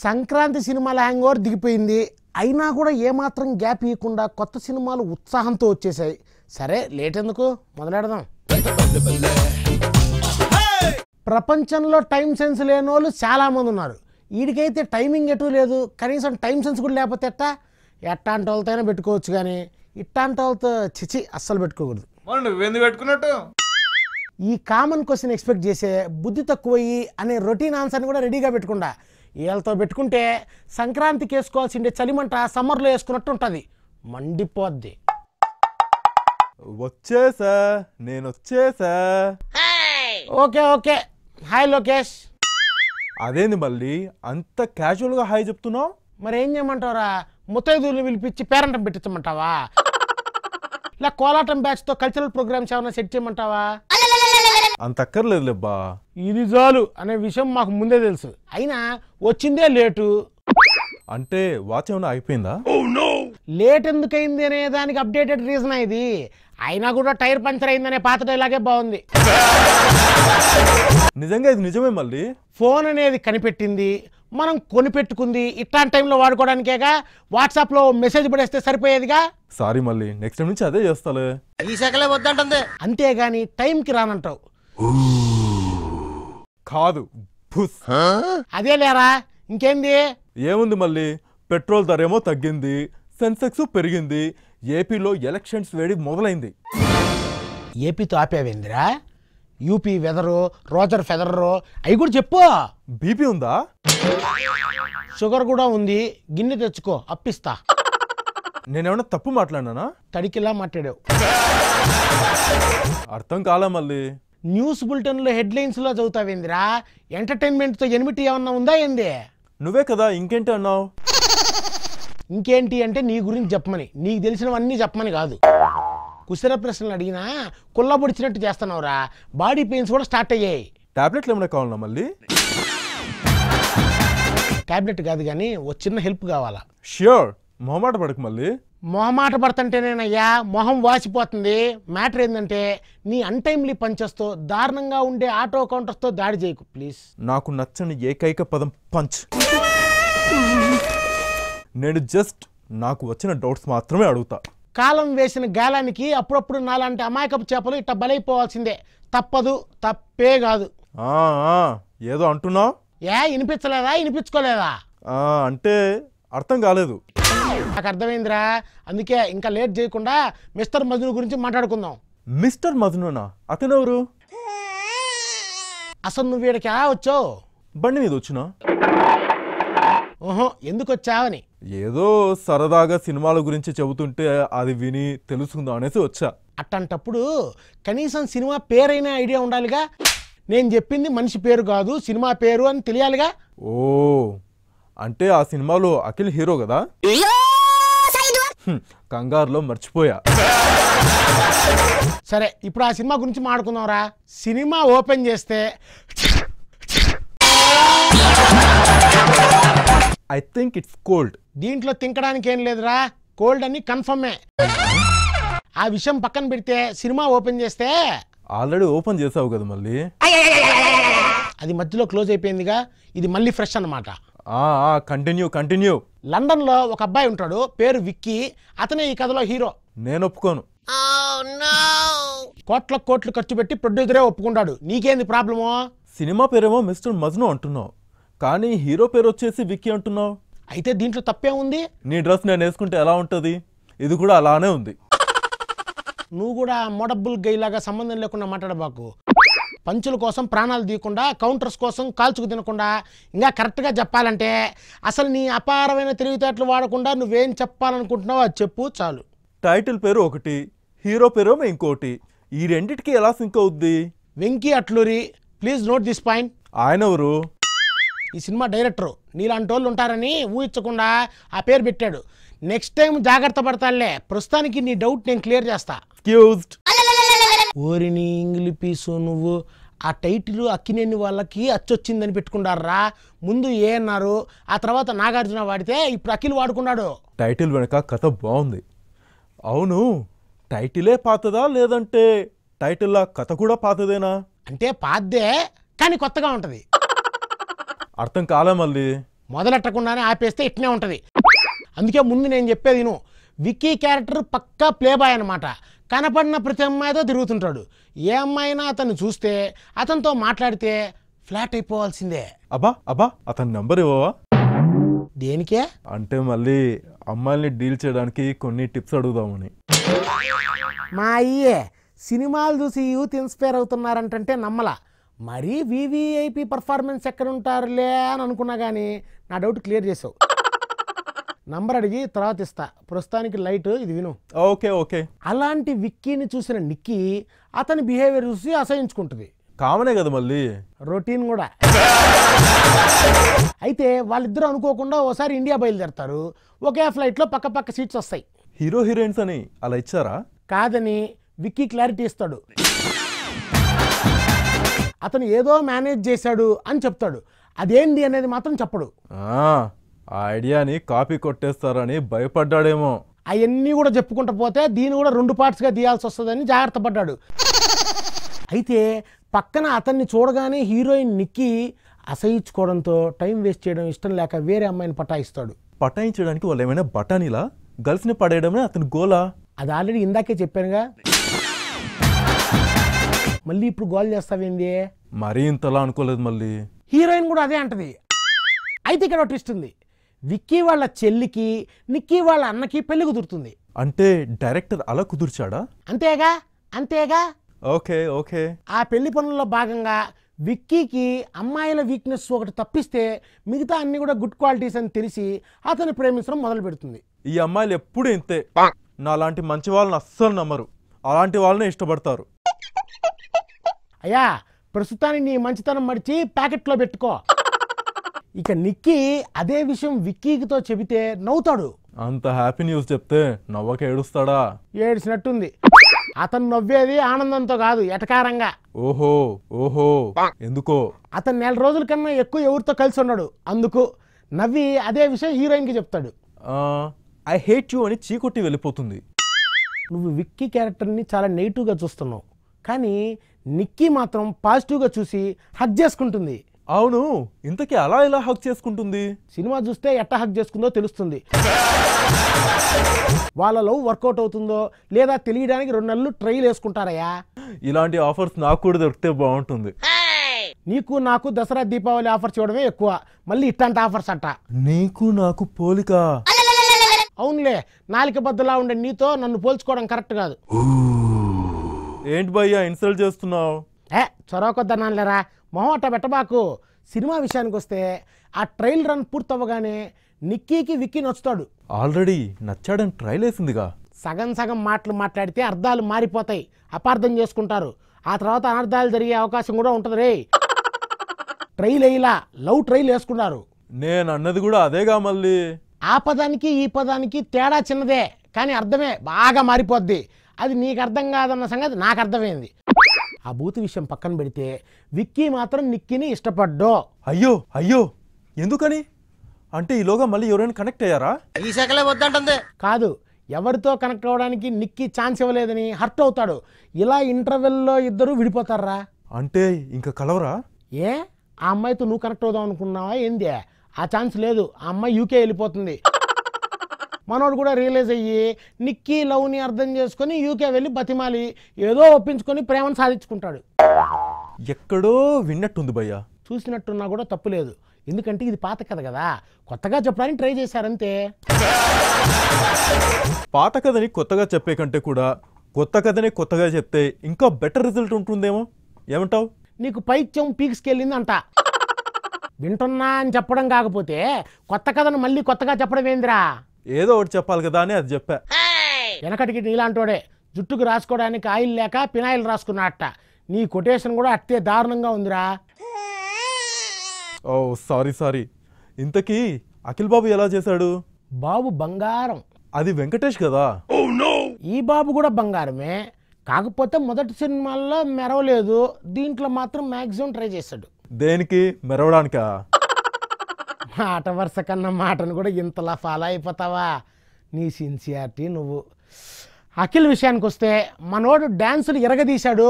సంక్రాంతి సినిమాల hang over దిగిపోయింది. అయినా కూడా ఏమాత్రం గ్యాప్ ఇవ్వకుండా కొత్త సినిమాలు ఉత్సాహంతో వచ్చేసాయి. సరే లేట్ ఎందుకు, మొదలెడదాం. ప్రపంచంలో టైం సెన్స్ లేని వాళ్ళు చాలామంది ఉన్నారు. వీడికైతే టైమింగ్ ఎటు లేదు, కనీసం టైం సెన్స్ కూడా లేకపోతే ఎట్టాంటి వాళ్ళతోనే పెట్టుకోవచ్చు, కానీ ఇట్టాంటి వాళ్ళతో చిచి అస్సలు పెట్టుకోకూడదు. పెట్టుకున్నట్టు ఈ కామన్ క్వశ్చన్ ఎక్స్పెక్ట్ చేసే బుద్ధి తక్కువయ్యి అనే రొటీన్ ఆన్సర్ని కూడా రెడీగా పెట్టుకుండా వీళ్ళతో పెట్టుకుంటే సంక్రాంతికి వేసుకోవాల్సిందే చలిమంట సమ్మర్లో వేసుకున్నట్టు ఉంటుంది, మండిపోద్ది. వచ్చేసా, నేను వచ్చేసా. Okay okay, hi Lokesh. అదేంది మళ్ళీ అంత క్యాజువల్గా హాయ్ చెప్తున్నావు? మరి ఏం చేయమంటావరా, ముత్తైదువులు పిలిపించి పేరంటం పెట్టించమంటావా, ఇలా కోలాటం బ్యాచ్తో కల్చరల్ ప్రోగ్రామ్స్ ఏమైనా సెట్ చేయమంటావా? అంత అక్కర్లేదు లేబ్బా, ఇది చాలు అనే విషయం మాకు ముందే తెలుసు. అయినా వచ్చిందే లేటు అంటే వాచ్ ఏమైనా అయిపోయిందా? లేట్ ఎందుకైంది అనే దానికి అప్డేటెడ్ రీజన్ ఇది. అయినా కూడా టైర్ పంచర్ అయిందనే పాత డైలాగే బాగుంది. నిజంగా ఇది నిజమే మళ్ళీ. ఫోన్ అనేది కనిపెట్టింది, మనం కొనిపెట్టుకుంది ఇట్లాంటి టైంలో వాడుకోవడానికేగా. వాట్సాప్లో మెసేజ్ పడేస్తే సరిపోయేదిగా. సారీ మళ్ళీ, నెక్స్ట్ టైం నుంచి అదే చేస్తాలే. ఈ శాఖలే వద్దంటుంది, అంతేగాని టైంకి రానంటావు. కాదు బుస్. అదే లేరా, ఇంకేంది? ఏముంది మళ్ళీ, పెట్రోల్ ధర ఏమో తగ్గింది, సెన్సెక్స్ పెరిగింది, ఏపీలో ఎలక్షన్స్ వేడి మొదలైంది. ఏపీతో ఆపేవేందిరా? యూపీ వెదరు, రోజర్ ఫెదరు అవి కూడా చెప్పు. బీపీ ఉందా? షుగర్ కూడా ఉంది, గిన్నె తెచ్చుకో అప్పిస్తా. నేనేమన్నా తప్పు మాట్లాడినానా? తడికిలా మాట్లాడావు. అర్థం కాలా మళ్ళీ. న్యూస్ బులెటిన్లో హెడ్లైన్స్లో చదువుతావేందిరా? ఎంటర్టైన్మెంట్తో ఎనిమిటి ఏమన్నా ఉందా ఏంది? నువ్వే కదా ఇంకేంటి అన్నావు. ఇంకేంటి అంటే నీ గురించి చెప్పమని, నీకు తెలిసినవన్నీ చెప్పమని కాదు. కుశల ప్రశ్నలు అడిగినా కుళ్ళబొడిచినట్టు చేస్తున్నావురా. బాడీ పెయిన్స్ కూడా స్టార్ట్ అయ్యాయి. టాబ్లెట్లు ఏమైనా కావాలన్నా మళ్ళీ? టాబ్లెట్ కాదు కానీ ఓ చిన్న హెల్ప్ కావాలా. ష్యూర్, మొహమాట పడకు మళ్ళీ. మొహమాట పడుతుంటేనేనయ్యా మొహం వాసిపోతుంది. మ్యాటర్ ఏంటంటే నీ అన్టైమ్లీ పంచెస్తో దారుణంగా ఉండే ఆటో కౌంటర్స్తో దాడి చేయకు ప్లీజ్. నాకు నచ్చని ఏకైక పదం పంచ్. నేను జస్ట్ నాకు వచ్చిన డౌట్స్ మాత్రమే అడుగుతా. కాలం వేసిన గాలానికి అప్పుడప్పుడు నాలాంటి అమాయకపు చేపలు ఇట్ట బలైపోవాల్సిందే. తప్పదు, తప్పే కాదు. ఏదో అంటున్నావు. వినిపించలేదా, వినిపించుకోలేదా? అంటే అర్థం కాలేదు. నాకు అర్థమైందిరా, అందుకే ఇంకా లేట్ చేయకుండా మిస్టర్ మజ్ను గురించి మాట్లాడుకుందాం. మిస్టర్ మజ్నునా? అతనెవరు? అసలు నువ్వు వీడికి ఎలా వచ్చావు? బండి మీద వచ్చినా. ఓహో, ఎందుకు వచ్చావని? ఏదో సరదాగా సినిమాల గురించి చెబుతుంటే అది విని తెలుసుకుందాం అనేసి వచ్చా. అట్టంటప్పుడు కనీసం సినిమా పేరైనా ఐడియా ఉండాలిగా. నేను చెప్పింది మనిషి పేరు కాదు, సినిమా పేరు అని తెలియాలిగా. ఓ, అంటే ఆ సినిమాలో అఖిల్ హీరో కదా? కంగారులో మర్చిపోయా. సరే, ఇప్పుడు ఆ సినిమా గురించి మాట్లాడుకుందాంరా. సినిమా ఓపెన్ చేస్తే ఐ థింక్ ఇట్స్ కోల్డ్. దీంట్లో తింకడానికి ఏం లేదురా, కోల్డ్ అని కన్ఫర్మే. ఆ విషయం పక్కన పెడితే సినిమా ఓపెన్ చేస్తే ఆల్రెడీ ఓపెన్ చేసావు కదా మళ్ళీ. అది మధ్యలో క్లోజ్ అయిపోయిందిగా, ఇది మళ్ళీ ఫ్రెష్ అన్నమాట. Continue continue. లండన్లో ఒక అబ్బాయి ఉంటాడు, పేరు విక్కీ. అతనే ఈ కథలో హీరో. నేను ఒప్పుకోను. కోట్ల కోట్లు ఖర్చు పెట్టి ప్రొడ్యూసరే ఒప్పుకుంటాడు. నీకేంది ప్రాబ్లమో? సినిమా పేరేమో మిస్టర్ మజ్ను అంటున్నావు, కానీ హీరో పేరు వచ్చేసి విక్కీ అంటున్నావు. అయితే దీంట్లో తప్పే ఉంది. నీ డ్రెస్ నేను వేసుకుంటే ఎలా ఉంటుంది? ఇది కూడా అలానే ఉంది. నువ్వు కూడా మోడబ్బుల్ గైలాగా సంబంధం లేకుండా మాట్లాడబాకు. పంచుల కోసం ప్రాణాలు తీయకుండా, కౌంటర్స్ కోసం కాల్చుకు తినకుండా, ఇంకా కరెక్ట్గా చెప్పాలంటే అసలు నీ అపారమైన తెలివితేటలు వాడకుండా నువ్వేం చెప్పాలనుకుంటున్నావో అది చెప్పు చాలు. టైటిల్ పేరు ఒకటి, హీరో పేరు ఇంకోటి, ఈ రెండిటికి ఎలా సింక్ అవుద్ది? Venky Atluri, please note this point. ఆయన ఎవరు? ఈ సినిమా డైరెక్టరు. నీలాంటి వాళ్ళు ఉంటారని ఊహించకుండా ఆ పేరు పెట్టాడు. నెక్స్ట్ టైం జాగ్రత్త పడతాలే. ప్రస్తుతానికి నీ డౌట్ నేను క్లియర్ చేస్తా. ఓరిని ఇంగ్లీష్ పీసు నువ్వు. ఆ టైటిల్ అక్కినేని వాళ్ళకి అచ్చొచ్చిందని పెట్టుకున్నారా. ముందు ఏ అన్నారు, ఆ తర్వాత నాగార్జున వాడితే ఇప్పుడు అఖిల్ వాడుకున్నాడు. టైటిల్ వెనక కథ బాగుంది. అవును, టైటిలే పాతదా లేదంటే టైటిల్లా కథ కూడా పాతదేనా? అంటే పాతదే కానీ కొత్తగా ఉంటుంది. అర్థం కాలే మళ్ళీ. మొదలెట్టకుండానే ఆపేస్తే ఇట్నే ఉంటుంది. అందుకే ముందు నేను చెప్పేది విను. విక్కీ క్యారెక్టర్ పక్కా ప్లే బాయ్ అనమాట. కనపడిన ప్రతి అమ్మాయితో తిరుగుతుంటాడు. ఏ అమ్మాయినా అతన్ని చూస్తే అతనితో మాట్లాడితే ఫ్లాట్ అయిపోవాల్సిందే. అబ్బా అబ్బా అతని నెంబర్ ఇవ్వవా? దేనికే అంటే మళ్ళీ అమ్మాయిల్ని డీల్ చేయడానికి కొన్ని టిప్స్ అడుగుదామని. మా అయ్యే సినిమాలు చూసి యూత్ ఇన్స్పైర్ అవుతున్నారంటే నమ్మలా. మరీ వివిఐపి పర్ఫార్మెన్స్ ఎక్కడ ఉంటారులే అని అనుకున్నా కానీ నా డౌట్ క్లియర్ చేసావు. నంబర్ అడిగి తర్వాత ఇస్తా, ప్రస్తుతానికి లైట్ ఇది విను. Okay okay. అలాంటి విక్కీని చూసిన నిక్కీ అతని బిహేవియర్ చూసి అసహించుకుంటుంది. కామనే కదా మళ్ళీ, రొటీన్ కూడా. అయితే వాళ్ళిద్దరూ అనుకోకుండా ఓసారి ఇండియా బయలుదేరతారు. ఒకే ఫ్లైట్లో పక్క పక్క సీట్స్ వస్తాయి. హీరో హీరోయిన్స్ అని అలా ఇచ్చారా? కాదని విక్కీ క్లారిటీ ఇస్తాడు. అతను ఏదో మేనేజ్ చేశాడు అని చెప్తాడు. అదేంటి అనేది మాత్రం చెప్పడు. ఆ ఐడియాని కాపీ కొట్టేస్తారని భయపడ్డాడేమో. అవన్నీ కూడా చెప్పుకుంటూ పోతే దీన్ని కూడా 2 పార్ట్స్గా తీయాల్సి వస్తుందని జాగ్రత్త పడ్డాడు. అయితే పక్కన అతన్ని చూడగానే హీరోయిన్ నిక్కీ అసహించుకోవడంతో టైం వేస్ట్ చేయడం ఇష్టం లేక వేరే అమ్మాయిని పటాయిస్తాడు. పటాయించడానికి వాళ్ళు ఏమైనా బఠానీలా? గర్ల్స్ని పడేయడమే అతని గోలా? అది ఆల్రెడీ ఇందాకే చెప్పానుగా, మళ్ళీ ఇప్పుడు గోల్ చేస్తావేంది? మరీ ఇంతలా అనుకోలేదు మళ్ళీ. హీరోయిన్ కూడా అదే అంటది. అయితే ఇక్కడ ట్విస్ట్ ఉంది. విక్కీ వాళ్ళ చెల్లికి నిక్కీ వాళ్ళ అన్నకి పెళ్లి కుదురుతుంది. అంటే డైరెక్టర్ అలా కుదుర్చాడా? అంతేగా అంతేగా. Okay okay. ఆ పెళ్లి పనుల్లో భాగంగా విక్కీకి అమ్మాయిల వీక్నెస్ ఒకటి తప్పిస్తే మిగతా అన్ని కూడా గుడ్ క్వాలిటీస్ అని తెలిసి అతను ప్రేమించడం మొదలు పెడుతుంది. ఈ అమ్మాయిలు ఎప్పుడు ఇంతే. నాలాంటి మంచి వాళ్ళని అస్సలు నమ్మరు, అలాంటి వాళ్ళనే ఇష్టపడతారు. అయ్యా ప్రస్తుతానికి నీ మంచితనం మడిచి ప్యాకెట్లో పెట్టుకో. ఇక నిక్కీ అదే విషయం విక్కీతో చెబితే నవ్వుతాడు. అంత హ్యాపీ న్యూస్ చెప్తే నవ్వక ఏడుస్తాడా? ఏడ్చినట్టుంది. అతను నవ్వేది ఆనందంతో కాదు, ఎటకారంగా. ఓహో ఓహో. ఎందుకో? అతను 4 రోజుల కన్నా ఎక్కువ ఎవరితో కలిసి ఉన్నాడు, అందుకు. నవ్వి అదే విషయం హీరోయిన్కి చెప్తాడు. ఐ హేట్ యూ అని చీకొట్టి వెళ్ళిపోతుంది. నువ్వు విక్కీ క్యారెక్టర్ని చాలా నెగిటివ్గా చూస్తున్నావు, కానీ నిక్కీ మాత్రం పాజిటివ్గా చూసి హగ్ చేసుకుంటుంది. అవును, ఇంతకీ అలా ఎలా హక్ చేసుకుంటుంది? సినిమా చూస్తే ఎట్ట హక్ చేసుకుందో తెలుస్తుంది. వాళ్ళ లవ్ వర్కౌట్ అవుతుందో లేదా తెలియడానికి 2 నెలలు ట్రైల్ వేసుకుంటారయ్యా. ఇలాంటి ఆఫర్స్ నాకు కూడా దొరికితే బాగుంటుంది. నీకు నాకు దసరా దీపావళి ఆఫర్స్ ఇవ్వడమే ఎక్కువ, మళ్ళీ ఇట్లాంటి ఆఫర్స్ అంట. నీకు నాకు పోలిక? అవునులే, నాలిక బద్దలా ఉండే నీతో నన్ను పోల్చుకోవడం కరెక్ట్ కాదు. ఏంటి భయ్యా ఇన్సల్ట్ చేస్తున్నావు? చొరవ కొద్దనాలేరా, మొహట పెట్టబాకు. సినిమా విషయానికి వస్తే ఆ ట్రైల్ రన్ పూర్తవ్వగానే నిక్కీకి విక్కీ నచ్చుతాడు. ఆల్రెడీ నచ్చాడని ట్రైల్ వేసిందిగా. సగం సగం మాటలు మాట్లాడితే అర్థాలు మారిపోతాయి, అపార్థం చేసుకుంటారు. ఆ తర్వాత అనర్థాలు జరిగే అవకాశం కూడా ఉంటుంది రే. ట్రైల్ వేయలా, లవ్ ట్రైల్ వేసుకున్నారు. నేను అన్నది కూడా అదేగా మళ్ళీ. ఆ పదానికి ఈ పదానికి తేడా చిన్నదే, కానీ అర్థమే బాగా మారిపోద్ది. అది నీకు అర్థం కాదన్న సంగతి నాకు అర్థమైంది. ఆ బూతు విషయం పక్కన పెడితే విక్కీ మాత్రం నిక్కీని ఇష్టపడ్డో. అయ్యో అయ్యో, ఎందుకని? అంటే ఈలోగా మళ్ళీ ఎవరైనా కనెక్ట్ అయ్యారా? ఈ శాఖలే వద్దంటుంది కాదు, ఎవరితో కనెక్ట్ అవ్వడానికి నిక్కీ ఛాన్స్ ఇవ్వలేదని హర్ట్ అవుతాడు. ఇలా ఇంటర్వెల్లో ఇద్దరు విడిపోతారా? అంటే ఇంకా కలవరా? ఏ ఆ అమ్మాయితో నువ్వు కనెక్ట్ అవుదాం అనుకున్నావా ఏంది? ఆ ఛాన్స్ లేదు, ఆ అమ్మాయి యూకే వెళ్ళిపోతుంది. మనోడు కూడా రియలైజ్ అయ్యి నిక్కీ లవ్ని అర్థం చేసుకొని యూకే వెళ్ళి బతిమాలి ఏదో ఒప్పించుకొని ప్రేమను సాధించుకుంటాడు. ఎక్కడో విన్నట్టుంది భయ్యా. చూసినట్టున్నా కూడా తప్పు లేదు, ఎందుకంటే ఇది పాత కథ కదా, కొత్తగా చెప్పడానికి ట్రై చేశారంతే. పాత కథని కొత్తగా చెప్పే కంటే కూడా కొత్త కథని కొత్తగా చెప్తే ఇంకా బెటర్ రిజల్ట్ ఉంటుందేమో. ఏమంటావు? నీకు పైత్యం పీక్స్కెళ్ళింది అంట. వింటున్నా అని చెప్పడం కాకపోతే కొత్త కథను మళ్ళీ కొత్తగా చెప్పడం ఏందిరా? ఏదో ఒకటి చెప్పాలి కదా అని అది చెప్పా. వెనకటికి నీలాంటోడే జుట్టుకు రాసుకోవడానికి ఆయిల్ లేక పినాయిల్ రాసుకున్నట్ట. నీ కొటేషన్ కూడా అట్టే దారుణంగా ఉందిరా. ఓ సారీ. ఇంతకీ అఖిల్ బాబు ఎలా చేశాడు? బాబు బంగారం. అది వెంకటేష్ కదా. ఈ బాబు కూడా బంగారమే, కాకపోతే మొదటి సినిమాల్లో మెరవలేదు, దీంట్లో మాత్రం మ్యాక్సిమం ట్రై చేశాడు. దేనికి? మెరవడానికా? మాట వరుస కన్నా మాటను కూడా ఇంతలా ఫాలో అయిపోతావా? నీ సిన్సియారిటీ నువ్వు. అఖిల్ విషయానికి వస్తే మనోడు డ్యాన్సులు ఎరగదీశాడు,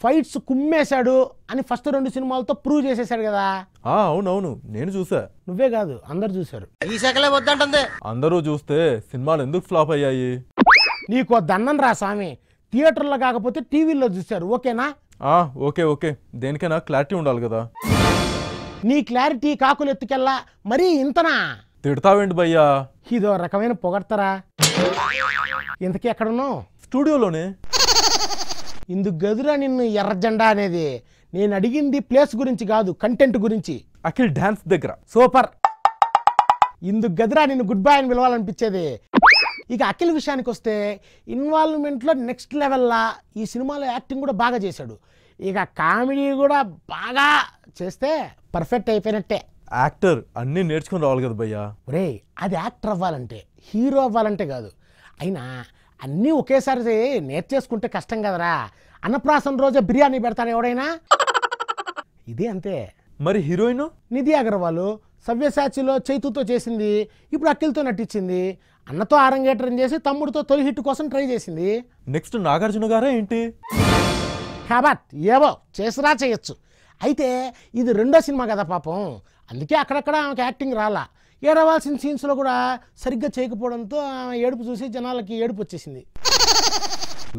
ఫైట్స్ కుమ్మేశాడు అని ఫస్ట్ 2 సినిమాలతో ప్రూవ్ చేసేశాడు కదా. అవునవును, నేను చూసా. నువ్వే కాదు, అందరు చూశారు. ఈ శాఖలే వద్దంటుంది. అందరూ చూస్తే సినిమాలు ఎందుకు ఫ్లాప్ అయ్యాయి? నీకో దన్నం రా స్వామి, థియేటర్లో కాకపోతే టీవీలో చూశారు. ఓకేనా? ఓకే ఓకే, దేనికైనా క్లారిటీ ఉండాలి కదా. నీ క్లారిటీ కాకులు ఎత్తుకెళ్ళా మరీ ఇంతనా? తిడతావేంటి భయ్యా? ఇదో రకమైన పొగడతారా. ఇంతకీ ఎక్కడున్నావు? స్టూడియోలోనే. ఇందుకు గదురా నిన్ను ఎర్ర జెండా అనేది. నేను అడిగింది ప్లేస్ గురించి కాదు, కంటెంట్ గురించి. అఖిల్ డాన్స్ దగ్గర. సూపర్. ఇందుకు గదిరా నిన్ను గుడ్ బై అని పిలవాలనిపించేది. ఇక అఖిల్ విషయానికి వస్తే ఇన్వాల్వ్మెంట్లో నెక్స్ట్ లెవెల్లా. ఈ సినిమాలో యాక్టింగ్ కూడా బాగా చేశాడు. ఇక కామెడీ కూడా బాగా చేస్తే పర్ఫెక్ట్ అయిపోయినట్టే. యాక్టర్ అన్నీ నేర్చుకుని రావాలి కదా భయ్యా. ఒరే, అది యాక్టర్ అవ్వాలంటే, హీరో అవ్వాలంటే కాదు. అయినా అన్నీ ఒకేసారి నేర్చేసుకుంటే కష్టం కదరా. అన్నప్రాసన రోజే బిర్యానీ పెడతాడు ఎవడైనా. ఇదే అంతే. మరి హీరోయిన్ నిధి అగర్వాల్ సవ్యసాచిలో చైతుతో చేసింది, ఇప్పుడు అఖిల్తో నటించింది. అన్నతో ఆరంగేట్రం చేసి తమ్ముడితో తొలి హిట్ కోసం ట్రై చేసింది. నెక్స్ట్ నాగార్జున గారే ఏంటి? కాబట్టి ఏవో చేసిరా చేయొచ్చు. అయితే ఇది 2వ సినిమా కదా పాపం, అందుకే అక్కడక్కడ ఆమెకు యాక్టింగ్ రాలా. ఏడవలసిన సీన్స్లో కూడా సరిగ్గా చేయకపోవడంతో ఏడుపు చూసి జనాలకి ఏడుపు వచ్చేసింది.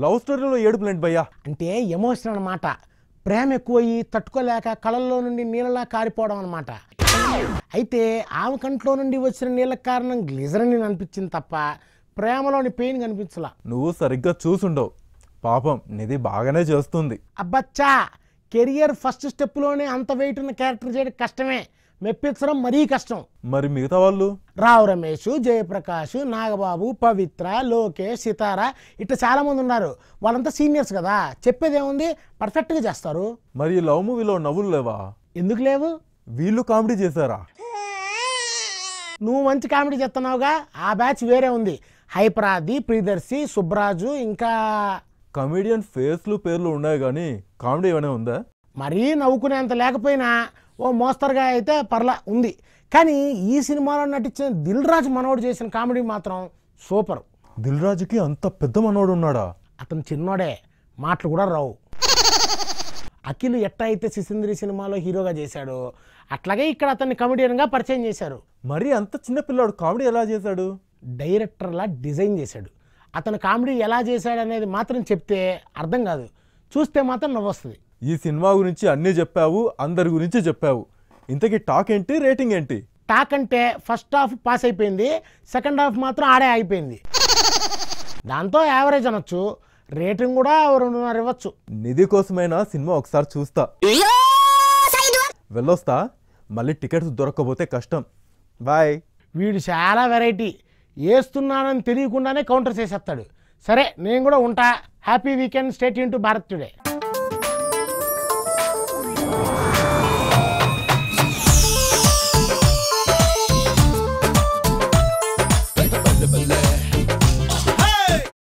లవ్ స్టోరీలో ఏడుపులేంటి భయ్యా? అంటే ఎమోషన్ అన్నమాట. ప్రేమ ఎక్కువయ్యి తట్టుకోలేక కళల్లో నుండి నీళ్ళలా కారిపోవడం అన్నమాట. అయితే ఆమె కంట్లో నుండి వచ్చిన నీళ్ళకి కారణం గ్లిజరిన్ అనిపించింది తప్ప ప్రేమలోని పెయిన్ కనిపించలా. నువ్వు సరిగ్గా చూసుండవు. పాపం నిధి బాగానే చేస్తుంది. అబ్బచ్చా, కెరియర్ ఫస్ట్ స్టెప్లోనే అంత వెయిట్ ఉన్న క్యారెక్టర్ చేయడం కష్టమే, మెప్పించడం మరీ కష్టం. మరి మిగతా వాళ్ళు? రావు రమేష్, జయప్రకాష్, నాగబాబు, పవిత్ర, లోకేష్, సితారా ఇట్లా చాలామంది ఉన్నారు. వాళ్ళంతా సీనియర్స్ కదా, చెప్పేదేముంది, పర్ఫెక్ట్గా చేస్తారు. మరి ఈ లవ్ మూవీలో నవ్వులు లేవా? ఎందుకు లేవు? వీళ్ళు కామెడీ చేశారా? నువ్వు మంచి కామెడీ చేస్తున్నావుగా, ఆ బ్యాచ్ వేరే ఉంది. హైపరాది, ప్రియదర్శి, సుబ్రాజు, ఇంకా కమెడియన్ ఫేస్లు పేర్లు ఉన్నాయి కానీ కామెడీ ఏమైనా ఉందా? మరీ నవ్వుకునేంత లేకపోయినా ఓ మోస్తరుగా అయితే పర్లా ఉంది. కానీ ఈ సినిమాలో నటించిన దిల్ రాజు మనోడు చేసిన కామెడీ మాత్రం సూపర్. దిల్ రాజుకి అంత పెద్ద మనోడు ఉన్నాడా? అతను చిన్నోడే, మాటలు కూడా రావు. అఖిల్ ఎట్ట అయితే సిసింద్రి సినిమాలో హీరోగా చేశాడు, అట్లాగే ఇక్కడ అతన్ని కమెడియన్గా పరిచయం చేశారు. మరి అంత చిన్న పిల్లాడు కామెడీ ఎలా చేశాడు? డైరెక్టర్లా డిజైన్ చేశాడు. అతను కామెడీ ఎలా చేశాడు అనేది మాత్రం చెప్తే అర్థం కాదు, చూస్తే మాత్రం నవ్వొస్తుంది. ఈ సినిమా గురించి అన్నీ చెప్పావు, అందరి గురించి చెప్పావు. ఇంతకీ టాక్ ఏంటి, రేటింగ్ ఏంటి? టాక్ అంటే ఫస్ట్ హాఫ్ పాస్ అయిపోయింది, సెకండ్ హాఫ్ మాత్రం ఆడే అయిపోయింది. దాంతో యావరేజ్ అనొచ్చు. రేటింగ్ కూడా 2.5 ఇవ్వచ్చు. నిధి కోసమైనా సినిమా ఒకసారి చూస్తా. వెళ్ళొస్తా, మళ్ళీ టికెట్స్ దొరకకపోతే కష్టం. బాయ్. వీడు చాలా వెరైటీ, వేస్తున్నానని తెలియకుండానే కౌంటర్ చేసేస్తాడు. సరే, నేను కూడా ఉంటా. Happy weekend. Stay tune to Bharat today.